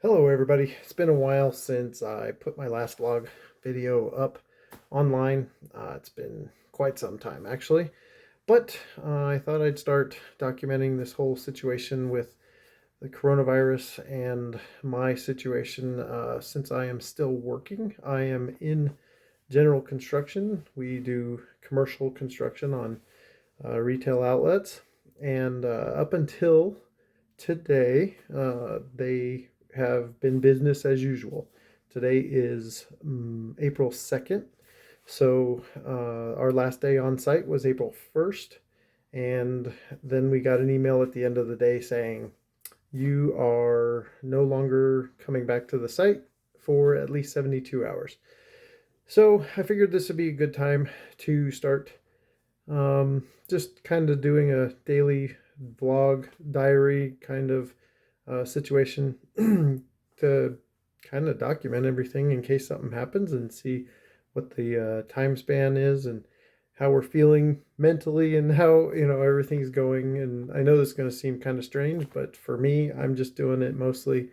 Hello everybody. It's been a while since I put my last vlog video up online. It's been quite some time actually, but I thought I'd start documenting this whole situation with the coronavirus and my situation since I am still working. I am in general construction. We do commercial construction on retail outlets, and up until today, they have been business as usual. Today is April 2nd. So our last day on site was April 1st. And then we got an email at the end of the day saying, you are no longer coming back to the site for at least 72 hours. So I figured this would be a good time to start just kind of doing a daily vlog diary kind of situation to kind of document everything in case something happens and see what the time span is and how we're feeling mentally and how everything's going. And I know this is going to seem kind of strange, but for me, I'm just doing it mostly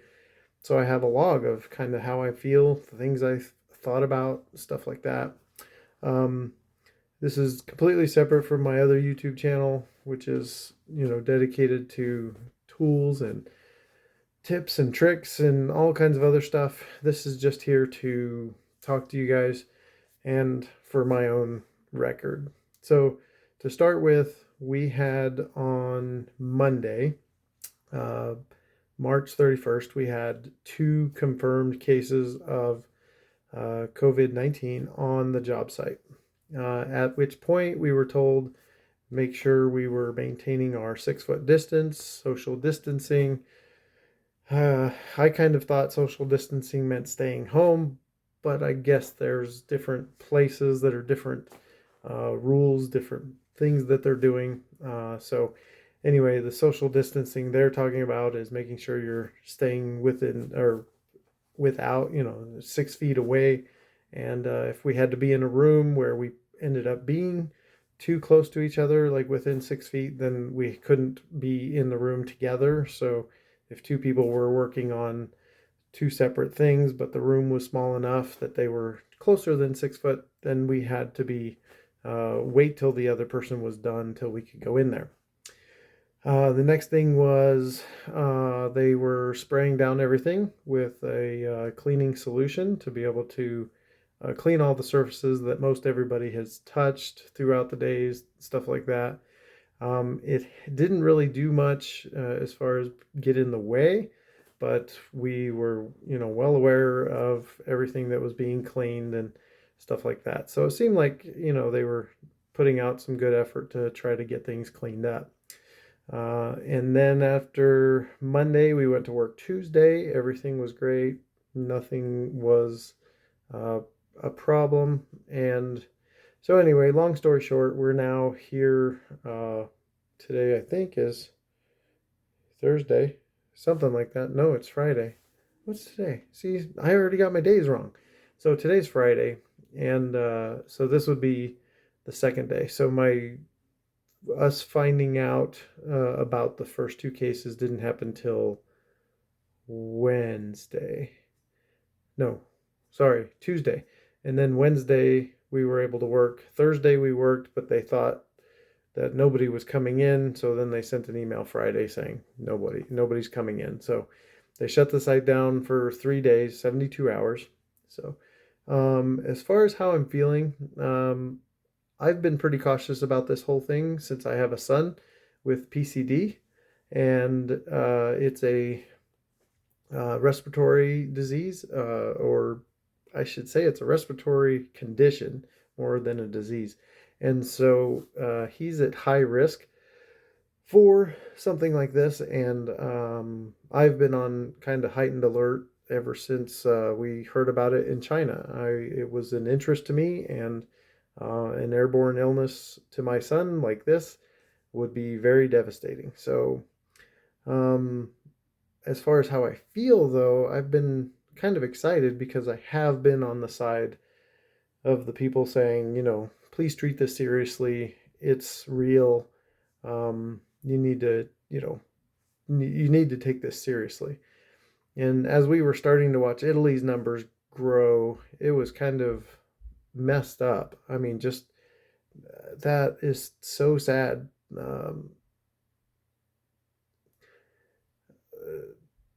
so I have a log of kind of how I feel, the things I thought about, stuff like that. um, this is completely separate from my other YouTube channel, which is, dedicated to tools and tips and tricks and all kinds of other stuff. This is just here to talk to you guys and for my own record. So, to start with, we had on Monday, uh, March 31st, we had two confirmed cases of COVID-19 on the job site. At which point we were told make sure we were maintaining our 6 foot distance, social distancing. I kind of thought social distancing meant staying home, but I guess there's different places that are different rules, different things that they're doing. So, anyway, the social distancing they're talking about is making sure you're staying within or without, 6 feet away. And if we had to be in a room where we ended up being too close to each other, like within 6 feet, then we couldn't be in the room together. So if two people were working on two separate things, but the room was small enough that they were closer than 6 foot, then we had to be wait till the other person was done till we could go in there. The next thing was they were spraying down everything with a cleaning solution to be able to clean all the surfaces that most everybody has touched throughout the days, stuff like that. It didn't really do much as far as get in the way, but we were, well aware of everything that was being cleaned and stuff like that. So it seemed like, they were putting out some good effort to try to get things cleaned up. And then after Monday, we went to work Tuesday. Everything was great. Nothing was uh, a problem. And so, anyway, long story short, we're now here. Today, I think, is Thursday, something like that. No, it's Friday. What's today? See, I already got my days wrong. So, today's Friday. And so, this would be the second day. So, us finding out about the first two cases didn't happen till Wednesday. No, sorry, Tuesday. And then Wednesday we were able to work. Thursday we worked, but they thought that nobody was coming in, so then they sent an email Friday saying nobody's coming in. So they shut the site down for 3 days, 72 hours. So as far as how I'm feeling, I've been pretty cautious about this whole thing since I have a son with PCD, and it's a respiratory disease, or I should say it's a respiratory condition more than a disease. And so he's at high risk for something like this, and I've been on kind of heightened alert ever since we heard about it in China. It was an interest to me, and an airborne illness to my son like this would be very devastating. So, um, as far as how I feel, though, I've been kind of excited because I have been on the side of the people saying, please treat this seriously. It's real. You need to, you need to take this seriously. And as we were starting to watch Italy's numbers grow, it was kind of messed up. I mean, just that is so sad. Um,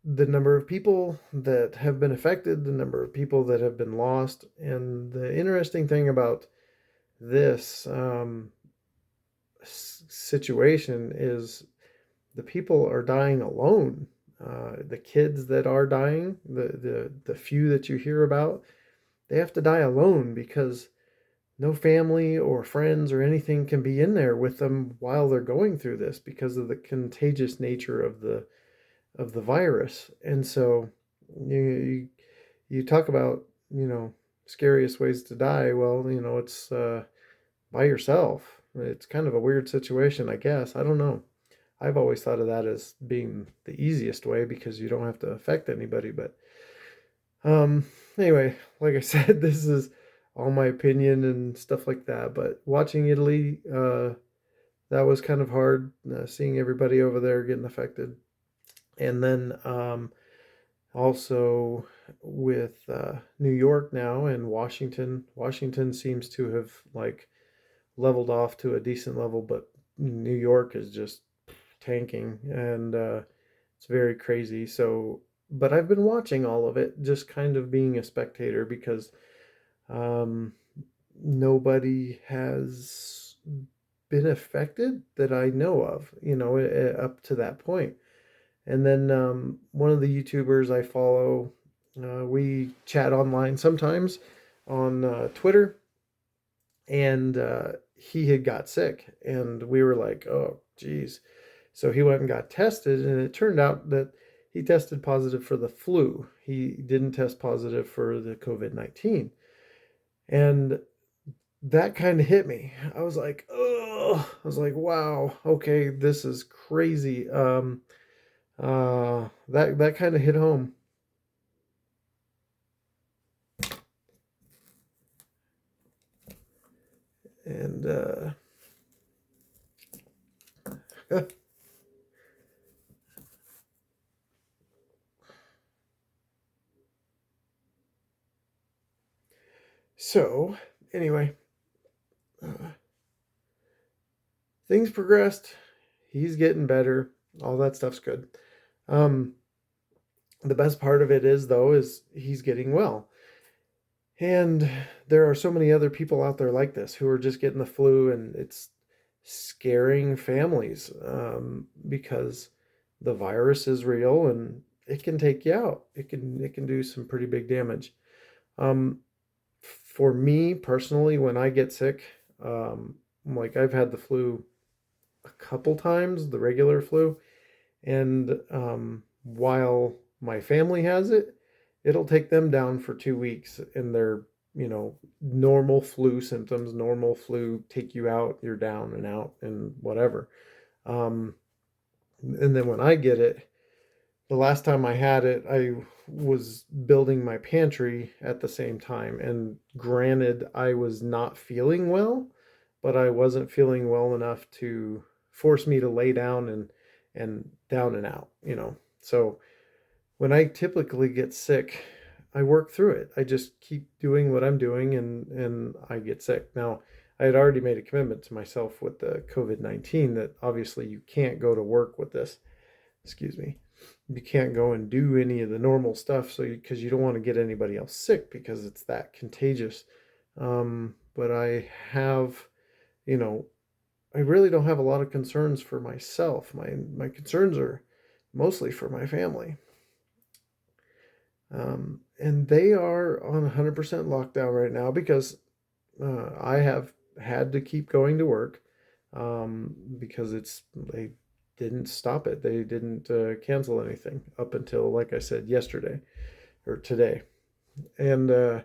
the number of people that have been affected, the number of people that have been lost. And the interesting thing about this situation is the people are dying alone. The kids that are dying, the few that you hear about, they have to die alone because no family or friends or anything can be in there with them while they're going through this because of the contagious nature of the virus. And so you you talk about, scariest ways to die. Well, it's by yourself. It's kind of a weird situation, I guess. I don't know. I've always thought of that as being the easiest way because you don't have to affect anybody. But um, anyway, like I said, this is all my opinion and stuff like that. But watching Italy, that was kind of hard, seeing everybody over there getting affected. And then also with New York now and Washington. Washington seems to have like leveled off to a decent level, but New York is just tanking, and it's very crazy. So, but I've been watching all of it, just kind of being a spectator because um, nobody has been affected that I know of, up to that point. And then one of the YouTubers I follow, we chat online sometimes on Twitter, and he had got sick, and we were like, oh, geez. So he went and got tested, and it turned out that he tested positive for the flu. He didn't test positive for the COVID-19. And that kind of hit me. I was like, oh, I was like, wow, okay, this is crazy. That kind of hit home. And so, anyway, uh, things progressed. He's getting better. All that stuff's good. Um, the best part of it is, though, is he's getting well. And there are so many other people out there like this who are just getting the flu, and it's scaring families because the virus is real and it can take you out. It can do some pretty big damage. Um, for me personally, when I get sick, like I've had the flu a couple times, the regular flu, and while my family has it, it'll take them down for 2 weeks, and their normal flu symptoms, normal flu take you out, you're down and out and whatever. Um, and then when I get it, the last time I had it, I was building my pantry at the same time. And granted, I was not feeling well, but I wasn't feeling well enough to force me to lay down and down and out. So when I typically get sick, I work through it. I just keep doing what I'm doing, and I get sick. Now, I had already made a commitment to myself with the COVID-19 that obviously you can't go to work with this. Excuse me. You can't go and do any of the normal stuff, so because you don't want to get anybody else sick because it's that contagious. But you know, I really don't have a lot of concerns for myself. My concerns are mostly for my family. And they are on 100% lockdown right now because I have had to keep going to work because they didn't stop it. They didn't cancel anything up until, like I said, yesterday or today. And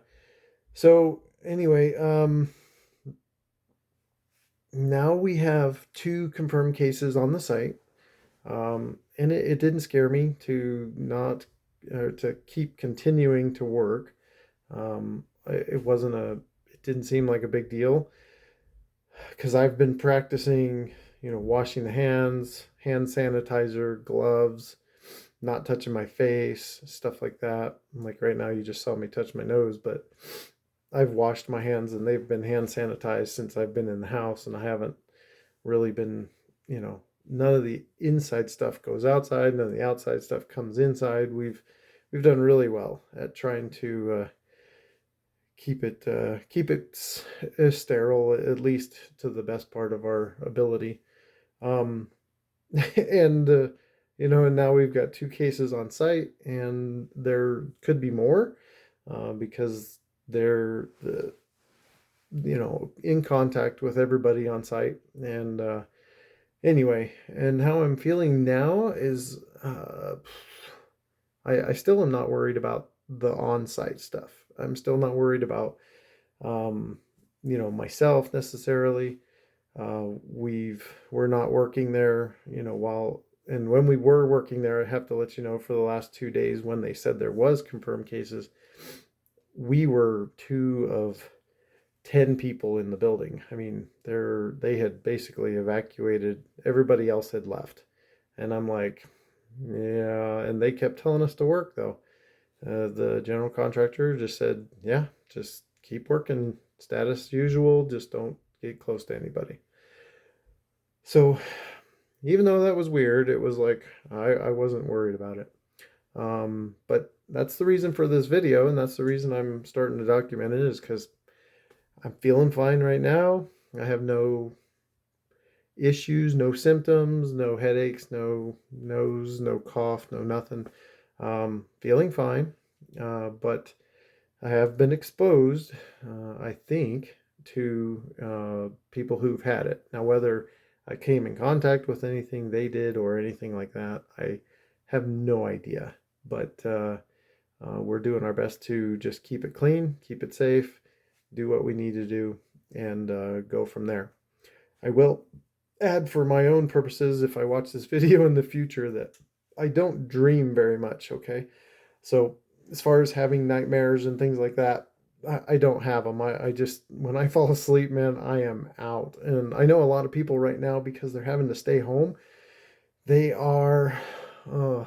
so, anyway, now we have 2 confirmed cases on the site. And it didn't scare me to not to keep continuing to work. It didn't seem like a big deal because I've been practicing, washing the hands, hand sanitizer, gloves, not touching my face, stuff like that. Like right now, you just saw me touch my nose, but I've washed my hands and they've been hand sanitized since I've been in the house, and I haven't really been, you know, none of the inside stuff goes outside, none of the outside stuff comes inside. We've done really well at trying to keep it sterile, at least to the best part of our ability. Um, and and now we've got 2 cases on site, and there could be more because they're in contact with everybody on site. And anyway, and how I'm feeling now is I still am not worried about the on-site stuff. I'm still not worried about um, myself necessarily. We're not working there, and when we were working there, I have to let you know, for the last 2 days when they said there was confirmed cases, we were 2 of 10 people in the building. I mean, they had basically evacuated. Everybody else had left, and I'm like, yeah. And they kept telling us to work though. The general contractor just said, yeah, just keep working, status usual, just don't get close to anybody. So even though that was weird, it was like I wasn't worried about it. But that's the reason for this video, and that's the reason I'm starting to document it, is because I'm feeling fine right now. I have no issues, no symptoms, no headaches, no nose, no cough, no nothing. Feeling fine, but I have been exposed, I think, to people who've had it. Now, whether I came in contact with anything they did or anything like that, I have no idea. But we're doing our best to just keep it clean, keep it safe, do what we need to do, and go from there. I will add, for my own purposes, if I watch this video in the future, that I don't dream very much, okay? So as far as having nightmares and things like that, I don't have them. I just, when I fall asleep, man, I am out. And I know a lot of people right now, because they're having to stay home, they are, uh,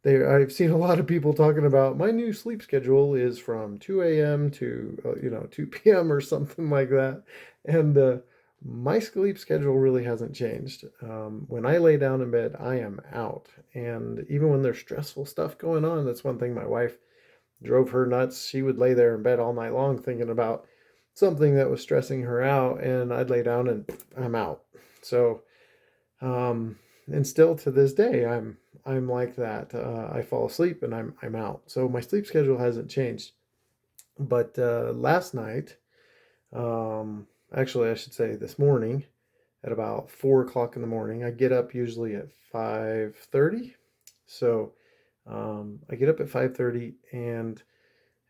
I've seen a lot of people talking about, my new sleep schedule is from 2 a.m. to 2 p.m. or something like that. And my sleep schedule really hasn't changed. When I lay down in bed, I am out. And even when there's stressful stuff going on, that's one thing my wife drove her nuts. She would lay there in bed all night long thinking about something that was stressing her out, and I'd lay down and I'm out. So, and still to this day, I'm like that. I fall asleep and I'm out. So my sleep schedule hasn't changed. But last night, actually, I should say this morning, at about 4 o'clock in the morning, I get up usually at 5:30. So I get up at 5:30, and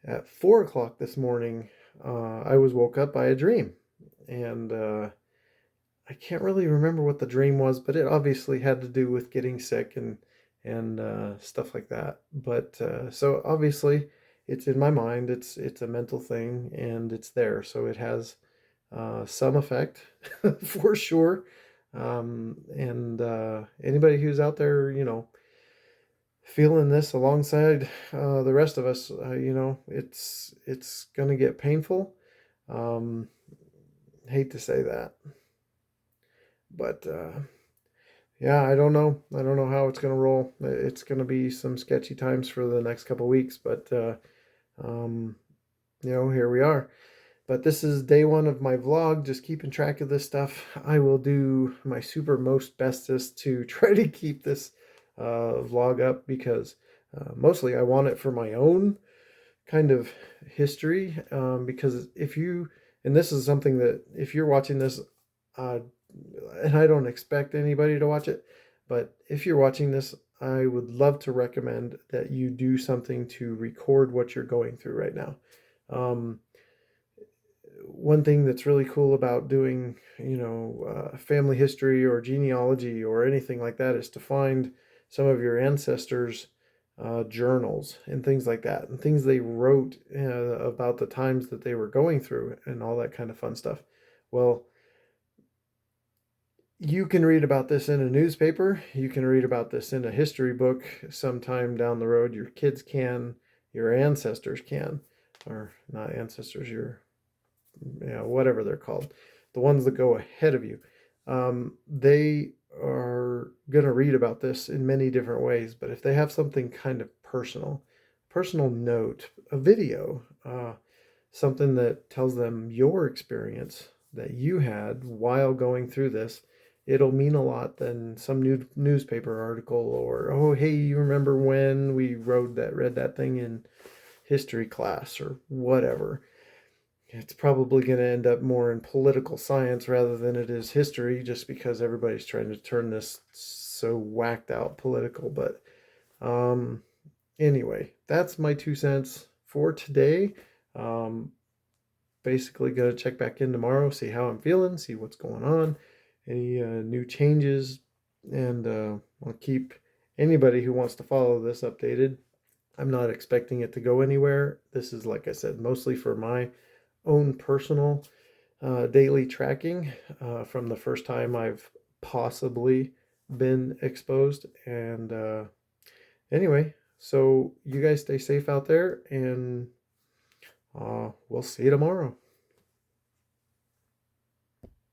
at 4 o'clock this morning, I was woke up by a dream, and I can't really remember what the dream was, but it obviously had to do with getting sick and stuff like that. But so obviously, it's in my mind. It's a mental thing, and it's there, so it has some effect for sure. And anybody who's out there, feeling this alongside the rest of us, it's gonna get painful. Um, Hate to say that, but yeah, I don't know. I don't know how it's gonna roll. It's gonna be some sketchy times for the next couple weeks, but um, here we are. But this is day one of my vlog, just keeping track of this stuff. I will do my super most bestest to try to keep this vlog up, because mostly I want it for my own kind of history. Because and this is something that, if you're watching this, uh, and I don't expect anybody to watch it, but if you're watching this, I would love to recommend that you do something to record what you're going through right now. One thing that's really cool about doing, family history or genealogy or anything like that, is to find some of your ancestors' journals and things like that, and things they wrote about the times that they were going through and all that kind of fun stuff. Well, You can read about this in a newspaper. You can read about this in a history book sometime down the road. Your kids can, your ancestors can, or not ancestors, your, whatever they're called, the ones that go ahead of you. They are going to read about this in many different ways, but if they have something kind of personal note, a video, something that tells them your experience that you had while going through this, it'll mean a lot than some new newspaper article or, oh, hey, you remember when we read that thing in history class or whatever. It's probably going to end up more in political science rather than it is history, just because everybody's trying to turn this so whacked out political. But um, anyway, that's my 2 cents for today. Um, Basically, going to check back in tomorrow, see how I'm feeling, see what's going on, any new changes, and I'll keep anybody who wants to follow this updated. I'm not expecting it to go anywhere. This is, like I said, mostly for my own personal daily tracking from the first time I've possibly been exposed. And anyway, so you guys stay safe out there, and we'll see you tomorrow.